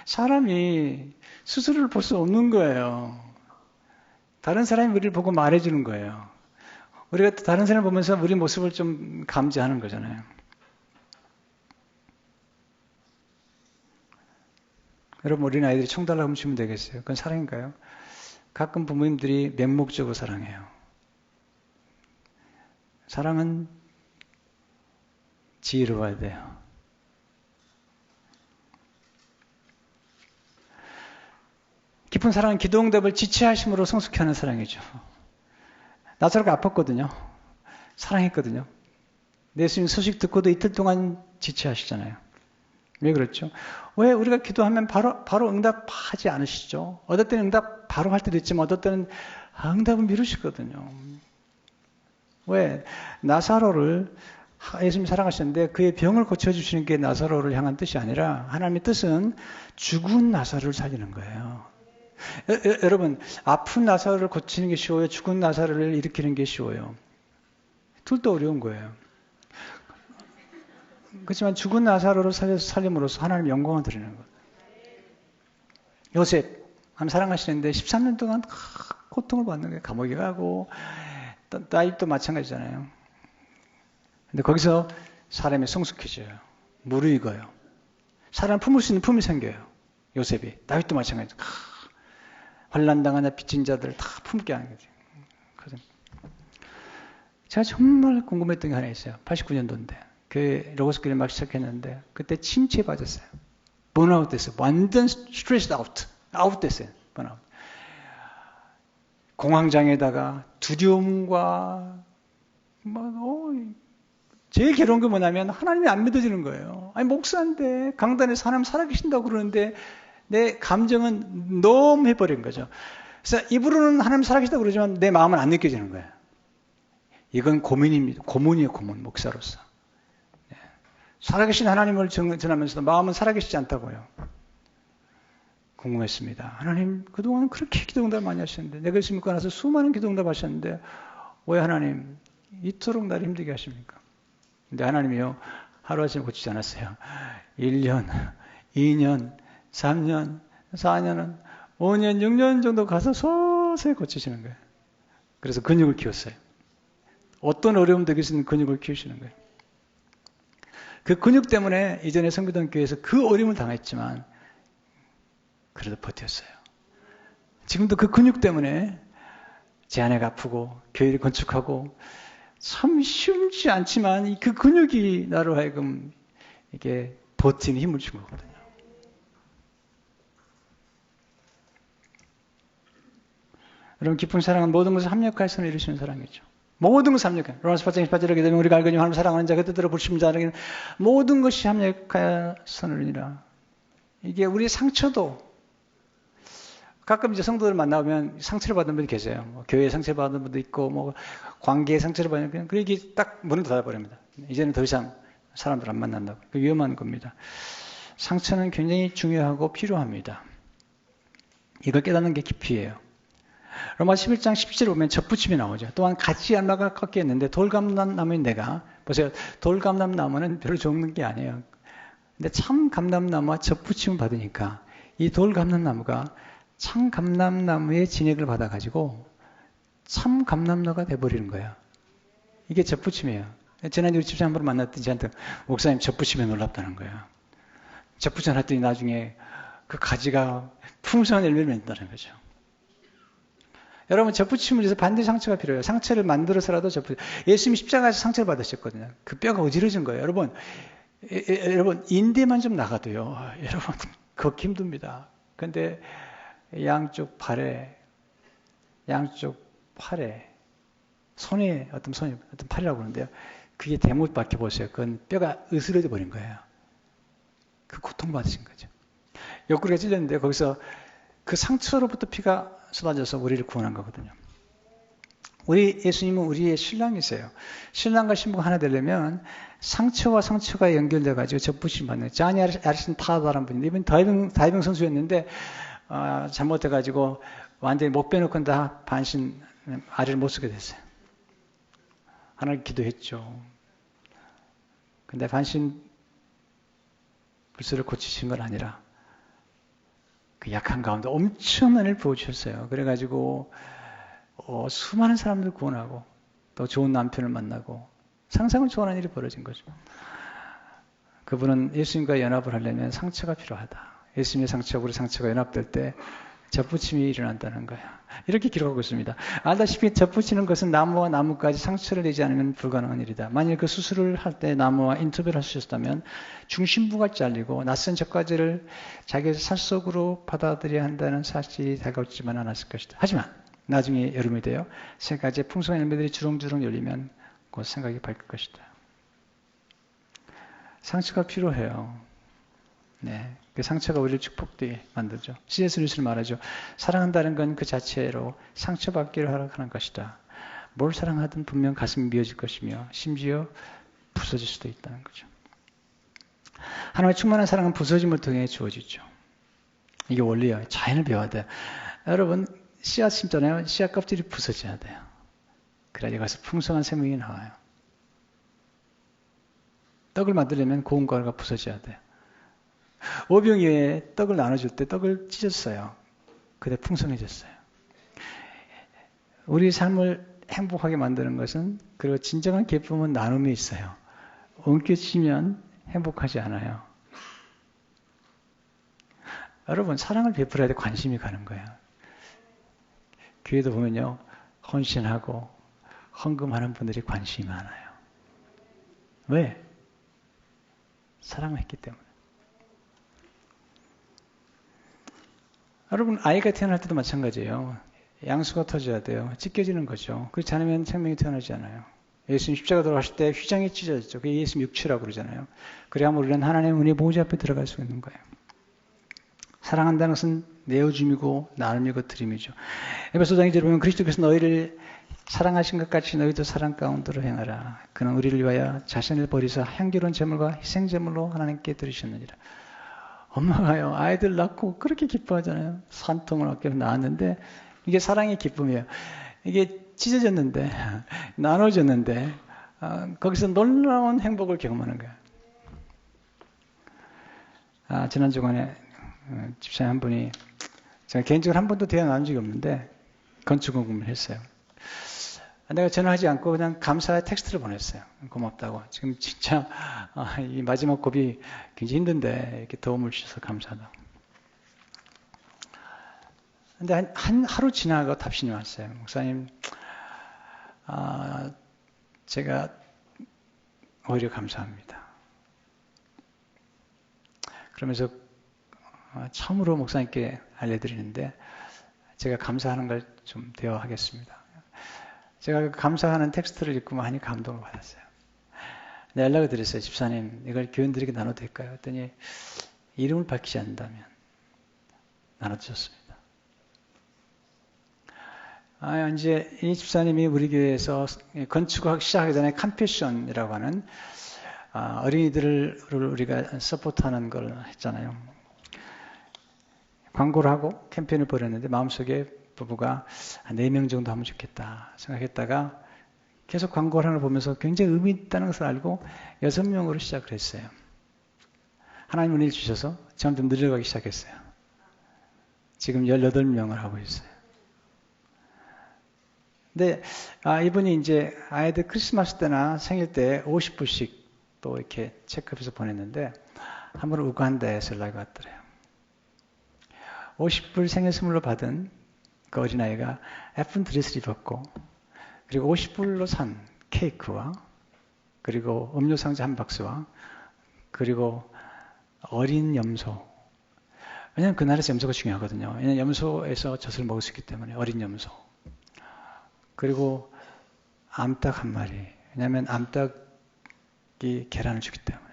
사람이 스스로를 볼 수 없는 거예요. 다른 사람이 우리를 보고 말해주는 거예요. 우리가 다른 사람을 보면서 우리 모습을 좀 감지하는 거잖아요. 여러분, 어린아이들이 총 달라고 하면 주면 되겠어요? 그건 사랑인가요? 가끔 부모님들이 맹목적으로 사랑해요. 사랑은 지혜로워야 돼요. 깊은 사랑은 기도응답을 지체하심으로 성숙케 하는 사랑이죠. 나사로가 아팠거든요. 사랑했거든요. 예수님 소식 듣고도 이틀 동안 지체하시잖아요. 왜 그렇죠? 왜 우리가 기도하면 바로 응답하지 않으시죠? 어떨 때는 응답 바로 할 때도 있지만 어떨 때는 응답을 미루시거든요. 왜? 나사로를 예수님이 사랑하셨는데 그의 병을 고쳐주시는 게 나사로를 향한 뜻이 아니라 하나님의 뜻은 죽은 나사로를 살리는 거예요. 여러분, 아픈 나사로를 고치는 게 쉬워요? 죽은 나사로를 일으키는 게 쉬워요? 둘 다 어려운 거예요. 그렇지만 죽은 나사로를 살림으로써 하나님 영광을 드리는 거예요. 요셉, 하나님 사랑하시는데 13년 동안 고통을 받는 거예요. 감옥에 가고, 다윗도 마찬가지잖아요. 근데 거기서 사람이 성숙해져요. 무르익어요. 사람 품을 수 있는 품이 생겨요. 요셉이. 다윗도 마찬가지죠. 환난당하냐 빚진 자들 다 품게 하는 거죠. 제가 정말 궁금했던 게 하나 있어요. 89년도인데. 그 로고스쿨을 막 시작했는데 그때 침체에 빠졌어요. 번아웃 됐어요. 완전 스트레스 아웃 됐어요. 번아웃. 공황장애에다가 두려움과 제일 괴로운 게 뭐냐면 하나님이 안 믿어지는 거예요. 아니 목사인데 강단에서 하나님 살아계신다고 그러는데 내 감정은 너무 해버린 거죠. 그래서 입으로는 하나님 살아계시다고 그러지만 내 마음은 안 느껴지는 거예요. 이건 고민입니다. 고문이에요. 고문. 목사로서. 살아계신 하나님을 전하면서도 마음은 살아계시지 않다고요. 궁금했습니다. 하나님 그동안 그렇게 기도응답 많이 하셨는데 내가 예수 믿고 나서 수많은 기도응답 하셨는데 왜 하나님 이토록 나를 힘들게 하십니까? 근데 하나님이요 하루아침에 고치지 않았어요. 1년, 2년, 3년, 4년은 5년, 6년 정도 가서 서서히 고치시는 거예요. 그래서 근육을 키웠어요. 어떤 어려움도 있는 근육을 키우시는 거예요. 그 근육 때문에 이전에 성교동 교회에서 그 어려움을 당했지만 그래도 버텼어요. 지금도 그 근육 때문에 제 아내가 아프고 교회를 건축하고 참 쉽지 않지만 그 근육이 나로 하여금 이게 버티는 힘을 준 거거든요. 여러분 깊은 사랑은 모든 것을 합력하여서 이루시는 사랑이죠. 모든 것을 합력해. 로마서 8장 28절에 되면 우리가 알거니 하나님을 사랑하는 자가 뜻대로 부르심을 자라는 모든 것이 합력하여 선을이라. 이게 우리 상처도 가끔 이제 성도들 만나보면 상처를 받은 분이 계세요. 뭐 교회에 상처를 받은 분도 있고 뭐 관계에 상처를 받는 그냥 그게 딱 문을 닫아버립니다. 이제는 더 이상 사람들 안 만난다고. 그 위험한 겁니다. 상처는 굉장히 중요하고 필요합니다. 이걸 깨닫는 게 깊이에요. 로마 11장 17절에 보면 접붙임이 나오죠. 또한 같이 알마가 꺾였는데 돌감람나무인 내가 보세요. 돌감람나무는 별로 좋은 게 아니에요. 근데 참 감람나무와 접붙임을 받으니까 이 돌감람나무가 참 감람나무의 진액을 받아가지고 참 감람나무가 돼버리는 거예요. 이게 접붙임이에요. 지난주에 우리 집사람 한번 만났더니 저한테 목사님 접붙임에 놀랍다는 거예요. 접붙임 했더니 나중에 그 가지가 풍성한 열매를 맺는다는 거죠. 여러분, 접붙임을 위해서 반드시 상처가 필요해요. 상처를 만들어서라도 예수님이 십자가에서 상처를 받으셨거든요. 그 뼈가 어지러진 거예요. 여러분, 인대만 좀 나가도요. 여러분, 걷기 힘듭니다. 근데 양쪽 팔에, 손에, 어떤 팔이라고 그러는데요. 그게 대못 박혀보세요. 그건 뼈가 으스러져 버린 거예요. 그 고통받으신 거죠. 옆구리가 찔렸는데 거기서 그 상처로부터 피가 쏟아져서 우리를 구원한 거거든요. 우리 예수님은 우리의 신랑이세요. 신랑과 신부가 하나 되려면 상처와 상처가 연결돼가지고 접붙임 받는 거예요. 자니 아리슨 타다라는 분인데 이분 다이빙 선수였는데 잘못해가지고 완전히 못 빼놓고 다 반신 아래를 못 쓰게 됐어요. 하나님 기도했죠. 근데 반신 불수를 고치신 건 아니라 그 약한 가운데 엄청난 을 부어주셨어요. 그래가지고 수많은 사람들 구원하고 또 좋은 남편을 만나고 상상을 초월한 일이 벌어진 거죠. 그분은 예수님과 연합을 하려면 상처가 필요하다. 예수님의 상처와 우리 상처가 연합될 때 접붙임이 일어난다는 거예요. 이렇게 기록하고 있습니다. 알다시피 접붙이는 것은 나무와 나무까지 상처를 내지 않으면 불가능한 일이다. 만일 그 수술을 할 때 나무와 인터뷰를 하셨다면 중심부가 잘리고 낯선 젖가지를 자기의 살속으로 받아들여야 한다는 사실이 다가오지만 않았을 것이다. 하지만 나중에 여름이 되어 세 가지의 풍성한 열매들이 주렁주렁 열리면 곧 생각이 바뀔 것이다. 상처가 필요해요. 네, 그 상처가 우리를 축복되게 만들죠. C.S. 루이스는 말하죠. 사랑한다는 건 그 자체로 상처받기를 허락하는 것이다. 뭘 사랑하든 분명 가슴이 미어질 것이며 심지어 부서질 수도 있다는 거죠. 하나님의 충만한 사랑은 부서짐을 통해 주어지죠. 이게 원리예요. 자연을 배워야 돼요. 여러분, 씨앗 심잖아요. 씨앗 껍질이 부서져야 돼요. 그래야 가서 풍성한 생명이 나와요. 떡을 만들려면 고운 가루가 부서져야 돼요. 오병이어에 떡을 나눠줄 때 떡을 찢었어요. 그때 풍성해졌어요. 우리 삶을 행복하게 만드는 것은, 그리고 진정한 기쁨은 나눔에 있어요. 엉켜치면 행복하지 않아요. 여러분, 사랑을 베풀어야 돼. 관심이 가는 거예요. 교회도 보면요, 헌신하고 헌금하는 분들이 관심이 많아요. 왜? 사랑을 했기 때문에. 여러분, 아이가 태어날 때도 마찬가지예요. 양수가 터져야 돼요. 찢겨지는 거죠. 그렇지 않으면 생명이 태어나지 않아요. 예수님 십자가 돌아가실 때 휘장이 찢어졌죠. 그게 예수님 육체라고 그러잖아요. 그래야만 우리는 하나님의 은혜의 보호자 앞에 들어갈 수 있는 거예요. 사랑한다는 것은 내어줌이고 나눔이고 드림이죠. 에베소 5장에 보면 그리스도께서 너희를 사랑하신 것 같이 너희도 사랑 가운데로 행하라. 그는 우리를 위하여 자신을 버리사 향기로운 제물과 희생제물로 하나님께 드리셨느니라. 엄마가요, 아이들 낳고 그렇게 기뻐하잖아요. 산통을 얻게 낳았는데 이게 사랑의 기쁨이에요. 이게 찢어졌는데, 나눠졌는데, 거기서 놀라운 행복을 경험하는 거예요. 지난 주간에 집사님 한 분이, 제가 개인적으로 한 번도 대화 나눈 적이 없는데 건축 공부를 했어요. 내가 전화하지 않고 그냥 감사의 텍스트를 보냈어요. 고맙다고. 지금 진짜 이 마지막 고비 굉장히 힘든데 이렇게 도움을 주셔서 감사하다고. 근데 한 하루 지나고 답신이 왔어요. 목사님, 제가 오히려 감사합니다. 그러면서 처음으로 목사님께 알려드리는데 제가 감사하는 걸 좀 대화하겠습니다. 제가 감사하는 텍스트를 읽고 많이 감동을 받았어요. 네, 연락을 드렸어요. 집사님, 이걸 교인들에게 나눠도 될까요? 했더니 이름을 밝히지 않는다면 나눠주셨습니다. 이제 이 집사님이 우리 교회에서 건축학 시작하기 전에 컴패션이라고 하는 어린이들을 우리가 서포트하는 걸 했잖아요. 광고를 하고 캠페인을 벌였는데 마음속에 부부가 4명 정도 하면 좋겠다 생각했다가 계속 광고를 하는 걸 보면서 굉장히 의미 있다는 것을 알고 6명으로 시작을 했어요. 하나님 은혜를 주셔서 점점 늘어가기 시작했어요. 지금 18명을 하고 있어요. 근데 이분이 이제 아이들 크리스마스 때나 생일 때 50불씩 또 이렇게 체크해서 보냈는데 한 번은 우간다에서 연락이 왔더래요. 50불 생일 선물로 받은 그 어린아이가 예쁜 드레스를 입었고, 그리고 50불로 산 케이크와, 그리고 음료 상자 한 박스와, 그리고 어린 염소. 왜냐하면 그 나라에서 염소가 중요하거든요. 왜냐하면 염소에서 젖을 먹을 수 있기 때문에 어린 염소. 그리고 암탉 한 마리. 왜냐하면 암탉이 계란을 주기 때문에.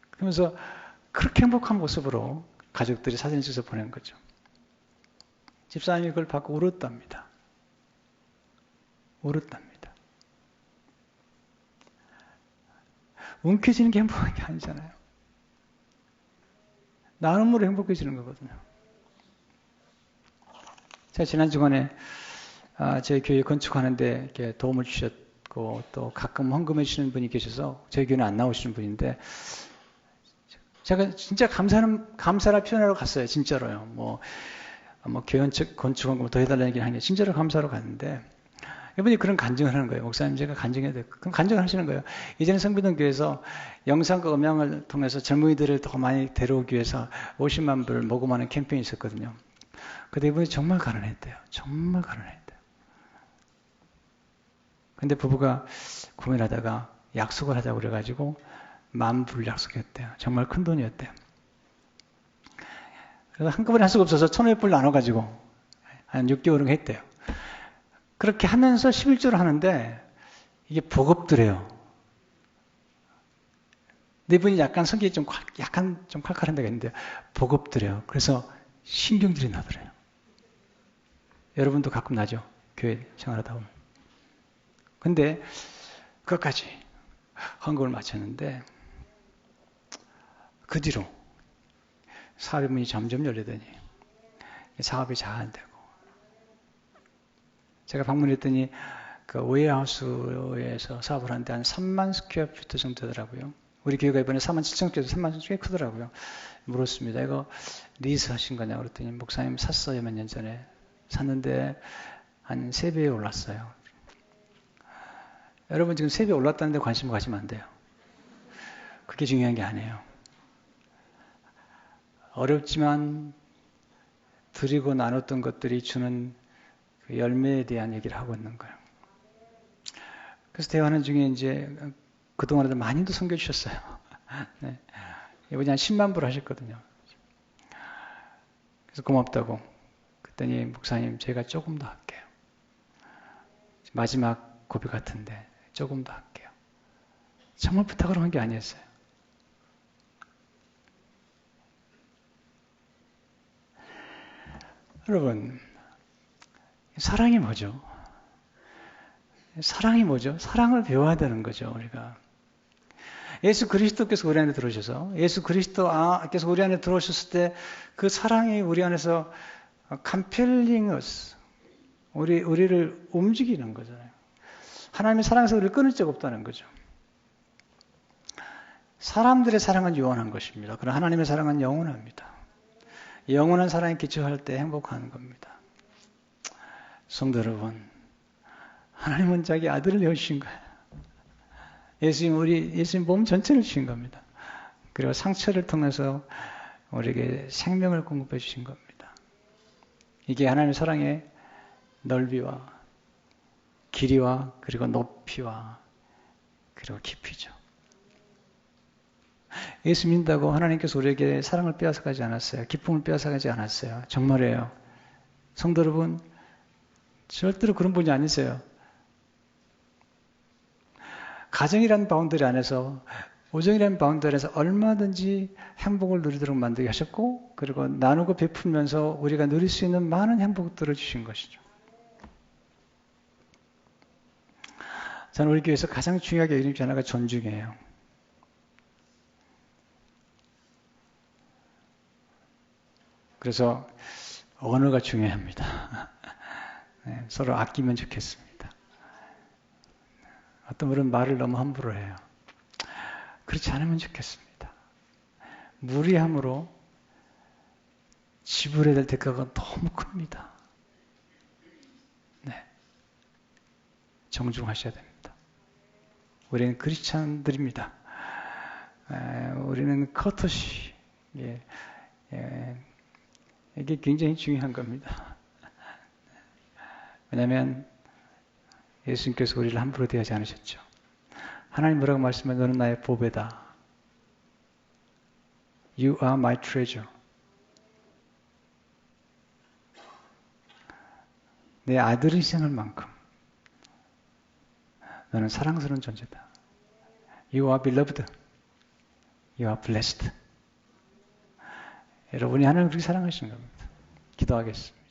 그러면서 그렇게 행복한 모습으로 가족들이 사진을 찍어서 보낸 거죠. 집사님이 그걸 받고 울었답니다. 울었답니다. 움켜쥐는 게 행복한 게 아니잖아요. 나눔으로 행복해지는 거거든요. 제가 지난 주간에 저희 교회 건축하는데 이렇게 도움을 주셨고 또 가끔 헌금해 주시는 분이 계셔서 저희 교회는 안 나오시는 분인데 제가 진짜 감사를 표현하러 갔어요. 진짜로요. 뭐 교회 건축헌금 더 해달라는 얘기를 하는데 진짜로 감사하러 갔는데 이분이 그런 간증을 하는 거예요. 목사님 제가 간증해야 돼. 그럼 간증을 하시는 거예요. 이제는 성비동 교회에서 영상과 음향을 통해서 젊은이들을 더 많이 데려오기 위해서 50만 불 모금하는 캠페인이 있었거든요. 근데 이분이 정말 가난했대요. 정말 가난했대요. 근데 부부가 고민하다가 약속을 하자고 그래가지고 10,000불 약속했대요. 정말 큰 돈이었대요. 그래서 한꺼번에 할 수가 없어서 1,500불 나눠가지고 한 6개월은 했대요. 그렇게 하면서 11조를 하는데 이게 버겁더래요. 네 분이 약간 성격이 좀 칼칼한 데가 있는데 버겁더래요. 그래서 신경질이 나더래요. 여러분도 가끔 나죠. 교회 생활하다 보면. 근데 그것까지 헌금을 마쳤는데 그 뒤로 사업의 문이 점점 열리더니 사업이 잘 안 되고 제가 방문했더니 그 웨어하우스에서 사업을 하는데 한 3만 스퀘어 피트 정도 되더라고요. 우리 교회가 이번에 4만 7천 개에서 3만 꽤 크더라고요. 물었습니다. 이거 리스 하신 거냐고 그랬더니 목사님 샀어요. 몇 년 전에. 샀는데 한 3배에 올랐어요. 여러분 지금 3배 올랐다는데 관심 가지면 안 돼요. 그게 중요한 게 아니에요. 어렵지만 드리고 나눴던 것들이 주는 그 열매에 대한 얘기를 하고 있는 거예요. 그래서 대화하는 중에 이제 그동안에도 많이도 섬겨주셨어요. 네. 이번에 한 10만 불 하셨거든요. 그래서 고맙다고. 그랬더니 목사님 제가 조금 더 할게요. 마지막 고비 같은데 조금 더 할게요. 정말 부탁을 한 게 아니었어요. 여러분 사랑이 뭐죠? 사랑이 뭐죠? 사랑을 배워야 되는 거죠, 우리가. 예수 그리스도께서 우리 안에 들어오셔서, 예수 그리스도께서 우리 안에 들어오셨을 때 그 사랑이 우리 안에서 compelling us, 우리를 움직이는 거잖아요. 하나님의 사랑에서 우리를 끊을 적 없다는 거죠. 사람들의 사랑은 유한한 것입니다. 그러나 하나님의 사랑은 영원합니다. 영원한 사랑에 기초할 때 행복한 겁니다. 성도 여러분, 하나님은 자기 아들을 내어주신 거예요. 예수님 몸 전체를 주신 겁니다. 그리고 상처를 통해서 우리에게 생명을 공급해 주신 겁니다. 이게 하나님의 사랑의 넓이와 길이와 그리고 높이와 그리고 깊이죠. 예수 믿는다고 하나님께서 우리에게 사랑을 빼앗아가지 않았어요. 기쁨을 빼앗아가지 않았어요. 정말이에요. 성도 여러분, 절대로 그런 분이 아니세요. 가정이라는 바운더리 안에서, 우정이라는 바운더리 안에서 얼마든지 행복을 누리도록 만들게 하셨고, 그리고 나누고 베풀면서 우리가 누릴 수 있는 많은 행복들을 주신 것이죠. 저는 우리 교회에서 가장 중요하게 여기는 하나가 존중이에요. 그래서 언어가 중요합니다. 네, 서로 아끼면 좋겠습니다. 어떤 분은 말을 너무 함부로 해요. 그렇지 않으면 좋겠습니다. 무리함으로 지불해야 될 대가가 너무 큽니다. 네, 정중하셔야 됩니다. 우리는 크리스찬들입니다. 우리는 커터시, 이게 굉장히 중요한 겁니다. 왜냐하면 예수님께서 우리를 함부로 대하지 않으셨죠. 하나님 뭐라고 말씀해? 너는 나의 보배다. You are my treasure. 내 아들의 희생할 만큼 너는 사랑스러운 존재다. You are beloved. You are blessed. 여러분이 하나님을 그렇게 사랑하시는 겁니다. 기도하겠습니다.